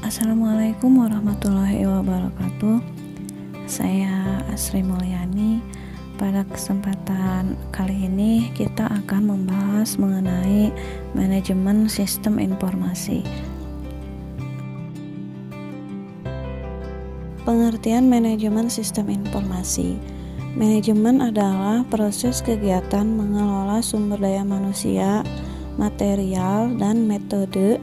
Assalamualaikum warahmatullahi wabarakatuh. Saya Asri Mulyani. Pada kesempatan kali ini kita akan membahas mengenai manajemen sistem informasi. Pengertian manajemen sistem informasi. Manajemen adalah proses kegiatan mengelola sumber daya manusia, material, dan metode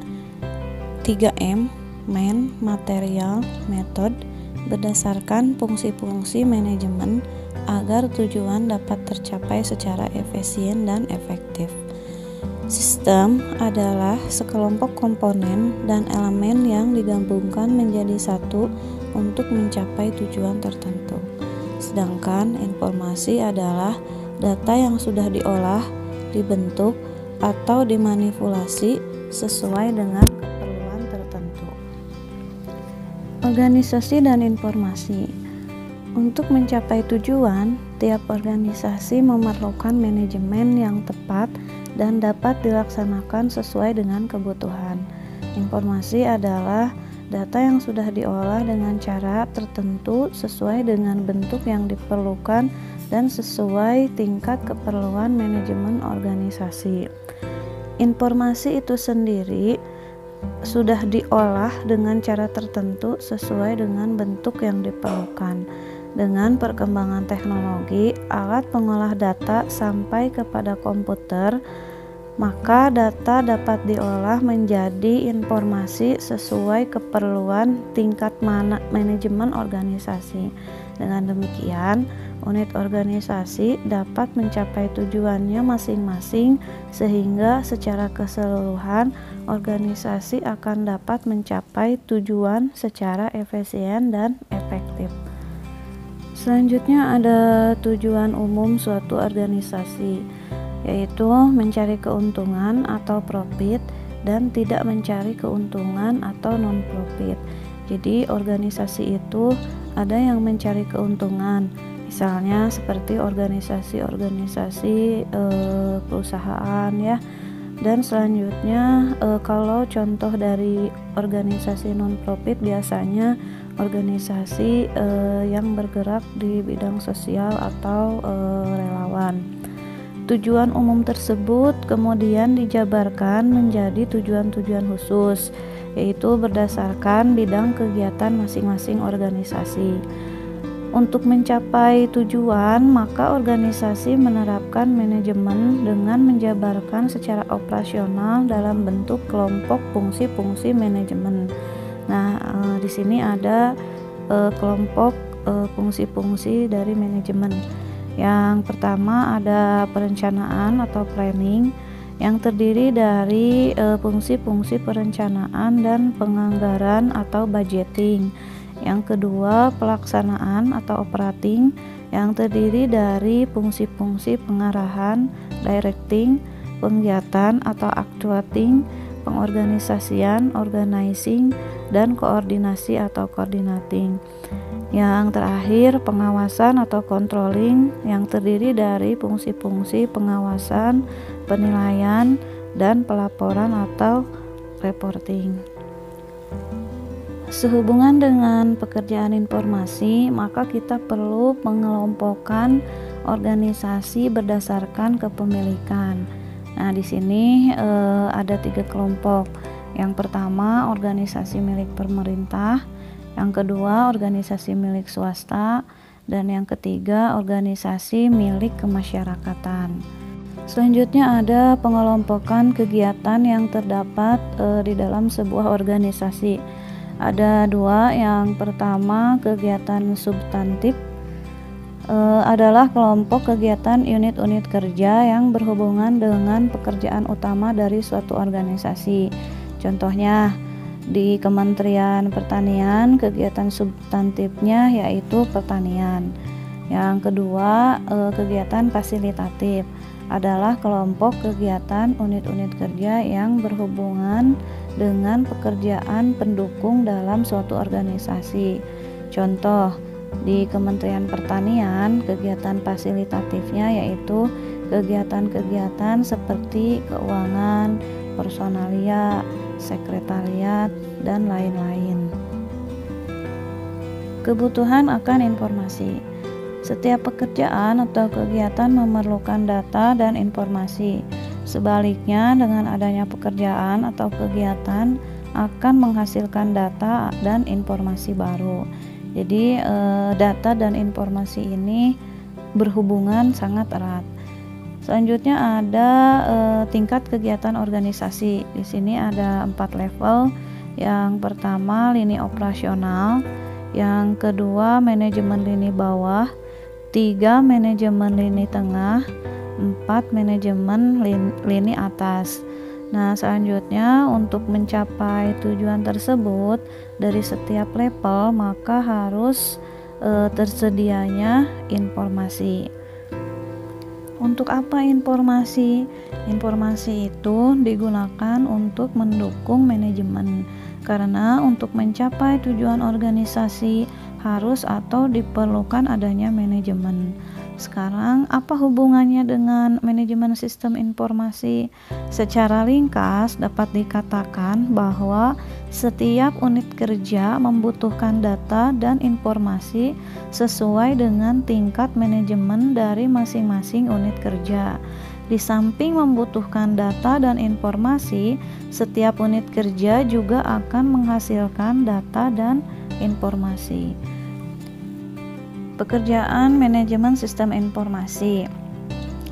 3M, man, material, method, berdasarkan fungsi-fungsi manajemen agar tujuan dapat tercapai secara efisien dan efektif. Sistem adalah sekelompok komponen dan elemen yang digabungkan menjadi satu untuk mencapai tujuan tertentu. Sedangkan informasi adalah data yang sudah diolah, dibentuk, atau dimanipulasi sesuai dengan keperluan tertentu. Organisasi dan informasi. Untuk mencapai tujuan, tiap organisasi memerlukan manajemen yang tepat dan dapat dilaksanakan sesuai dengan kebutuhan. Informasi adalah data yang sudah diolah dengan cara tertentu sesuai dengan bentuk yang diperlukan dan sesuai tingkat keperluan manajemen organisasi. Informasi itu sendiri sudah diolah dengan cara tertentu sesuai dengan bentuk yang diperlukan. Dengan perkembangan teknologi, alat pengolah data sampai kepada komputer, maka data dapat diolah menjadi informasi sesuai keperluan tingkat manajemen organisasi. Dengan demikian, unit organisasi dapat mencapai tujuannya masing-masing sehingga secara keseluruhan organisasi akan dapat mencapai tujuan secara efisien dan efektif. Selanjutnya ada tujuan umum suatu organisasi, yaitu mencari keuntungan atau profit dan tidak mencari keuntungan atau non-profit. Jadi organisasi itu ada yang mencari keuntungan, misalnya seperti organisasi-organisasi perusahaan ya. Dan selanjutnya kalau contoh dari organisasi non-profit biasanya organisasi yang bergerak di bidang sosial atau relawan. Tujuan umum tersebut kemudian dijabarkan menjadi tujuan-tujuan khusus, yaitu berdasarkan bidang kegiatan masing-masing organisasi. Untuk mencapai tujuan, maka organisasi menerapkan manajemen dengan menjabarkan secara operasional dalam bentuk kelompok fungsi-fungsi manajemen. Nah, di sini ada kelompok fungsi-fungsi dari manajemen. Yang pertama ada perencanaan atau planning, yang terdiri dari fungsi-fungsi perencanaan dan penganggaran atau budgeting. Yang kedua, pelaksanaan atau operating, yang terdiri dari fungsi-fungsi pengarahan, directing, penggiatan atau actuating, pengorganisasian, organizing, dan koordinasi atau coordinating. Yang terakhir, pengawasan atau controlling, yang terdiri dari fungsi-fungsi pengawasan, penilaian, dan pelaporan atau reporting. Sehubungan dengan pekerjaan informasi, maka kita perlu mengelompokkan organisasi berdasarkan kepemilikan. Nah, di sini ada 3 kelompok. Yang pertama, organisasi milik pemerintah, yang kedua, organisasi milik swasta, dan yang ketiga, organisasi milik kemasyarakatan. Selanjutnya ada pengelompokan kegiatan yang terdapat di dalam sebuah organisasi. Ada 2, yang pertama kegiatan substantif adalah kelompok kegiatan unit-unit kerja yang berhubungan dengan pekerjaan utama dari suatu organisasi. Contohnya di Kementerian Pertanian kegiatan substantifnya yaitu pertanian. Yang kedua kegiatan fasilitatif adalah kelompok kegiatan unit-unit kerja yang berhubungan dengan pekerjaan pendukung dalam suatu organisasi. Contoh, di Kementerian Pertanian kegiatan fasilitatifnya yaitu kegiatan-kegiatan seperti keuangan, personalia, sekretariat, dan lain-lain. Kebutuhan akan informasi. Setiap pekerjaan atau kegiatan memerlukan data dan informasi. Sebaliknya, dengan adanya pekerjaan atau kegiatan akan menghasilkan data dan informasi baru. Jadi, data dan informasi ini berhubungan sangat erat. Selanjutnya ada tingkat kegiatan organisasi. Di sini ada 4 level. Yang pertama lini operasional, yang kedua manajemen lini bawah, 3 manajemen lini tengah, 4 manajemen lini atas. Nah, selanjutnya untuk mencapai tujuan tersebut dari setiap level maka harus tersedianya informasi. Untuk apa informasi? Informasi itu digunakan untuk mendukung manajemen, karena untuk mencapai tujuan organisasi harus atau diperlukan adanya manajemen. Sekarang, apa hubungannya dengan manajemen sistem informasi? Secara ringkas dapat dikatakan bahwa setiap unit kerja membutuhkan data dan informasi sesuai dengan tingkat manajemen dari masing-masing unit kerja. Di samping membutuhkan data dan informasi, setiap unit kerja juga akan menghasilkan data dan informasi. Pekerjaan manajemen sistem informasi.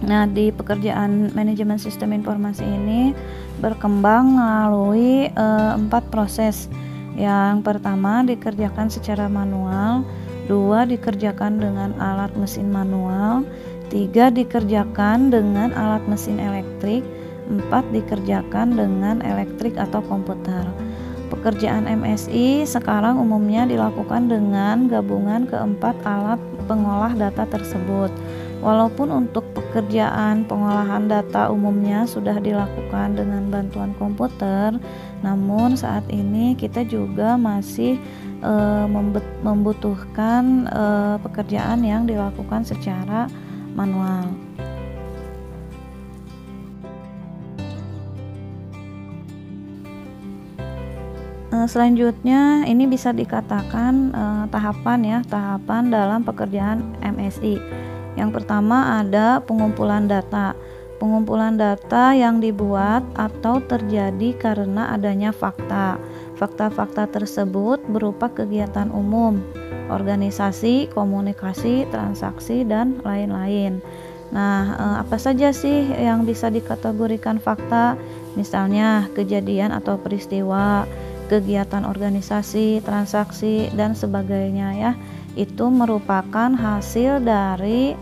Nah, di pekerjaan manajemen sistem informasi ini berkembang melalui 4 proses. Yang pertama dikerjakan secara manual, 2 dikerjakan dengan alat mesin manual, 3 dikerjakan dengan alat mesin elektrik, 4 dikerjakan dengan elektrik atau komputer. Pekerjaan MSI sekarang umumnya dilakukan dengan gabungan keempat alat pengolah data tersebut. Walaupun untuk pekerjaan pengolahan data umumnya sudah dilakukan dengan bantuan komputer, namun saat ini kita juga masih membutuhkan pekerjaan yang dilakukan secara manual. Selanjutnya ini bisa dikatakan tahapan dalam pekerjaan MSI. Yang pertama ada pengumpulan data. Pengumpulan data yang dibuat atau terjadi karena adanya fakta. Fakta-fakta tersebut berupa kegiatan umum, organisasi, komunikasi, transaksi, dan lain-lain. Nah, apa saja sih yang bisa dikategorikan fakta? Misalnya kejadian atau peristiwa, kegiatan organisasi, transaksi, dan sebagainya ya. Itu merupakan hasil dari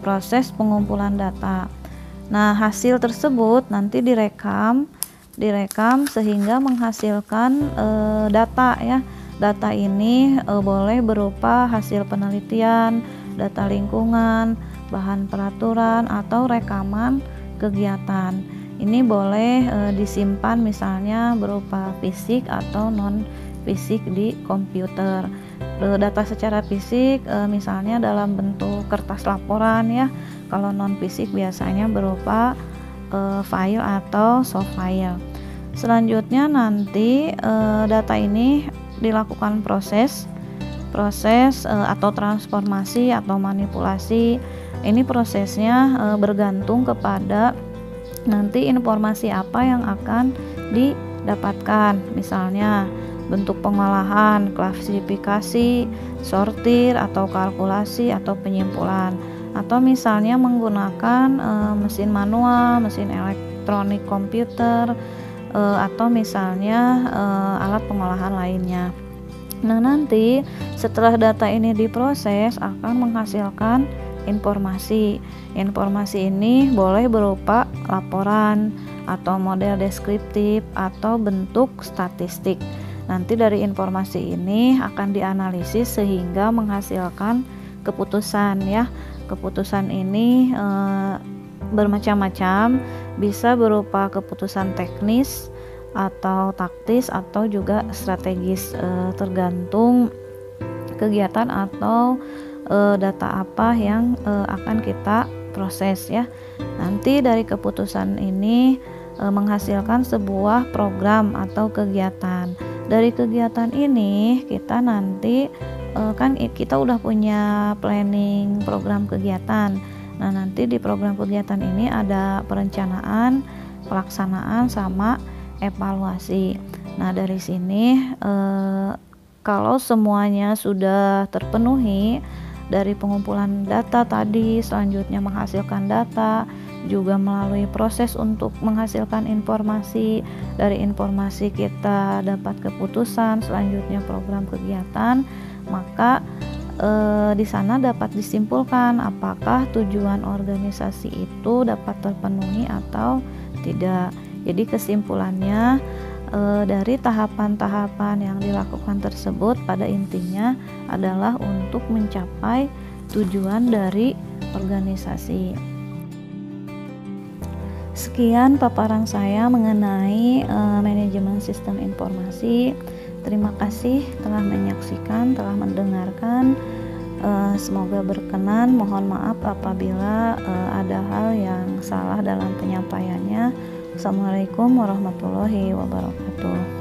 proses pengumpulan data. Nah, hasil tersebut nanti direkam sehingga menghasilkan data ya. Data ini boleh berupa hasil penelitian, data lingkungan, bahan peraturan, atau rekaman kegiatan. Ini boleh disimpan misalnya berupa fisik atau non fisik di komputer. Data secara fisik misalnya dalam bentuk kertas laporan ya. Kalau non fisik biasanya berupa file atau soft file. Selanjutnya nanti data ini dilakukan proses atau transformasi atau manipulasi. Ini prosesnya bergantung kepada nanti informasi apa yang akan didapatkan, misalnya bentuk pengolahan, klasifikasi, sortir atau kalkulasi atau penyimpulan, atau misalnya menggunakan mesin manual, mesin elektronik komputer, atau misalnya alat pengolahan lainnya. Nah, nanti setelah data ini diproses akan menghasilkan informasi. Informasi ini boleh berupa laporan atau model deskriptif atau bentuk statistik. Nanti dari informasi ini akan dianalisis sehingga menghasilkan keputusan ya. Keputusan ini bermacam-macam, bisa berupa keputusan teknis atau taktis atau juga strategis, tergantung kegiatan atau data apa yang akan kita proses ya. Nanti dari keputusan ini menghasilkan sebuah program atau kegiatan. Dari kegiatan ini kita nanti kan kita udah punya planning program kegiatan. Nah, nanti di program kegiatan ini ada perencanaan, pelaksanaan, sama evaluasi. Nah, dari sini kalau semuanya sudah terpenuhi, dari pengumpulan data tadi, selanjutnya menghasilkan data, juga melalui proses untuk menghasilkan informasi. Dari informasi kita dapat keputusan, selanjutnya program kegiatan, maka di sana dapat disimpulkan apakah tujuan organisasi itu dapat terpenuhi atau tidak. Jadi kesimpulannya, dari tahapan-tahapan yang dilakukan tersebut pada intinya adalah untuk mencapai tujuan dari organisasi. Sekian paparan saya mengenai manajemen sistem informasi. Terima kasih telah menyaksikan, telah mendengarkan. Semoga berkenan. Mohon maaf apabila ada hal yang salah dalam penyampaiannya. Assalamualaikum warahmatullahi wabarakatuh.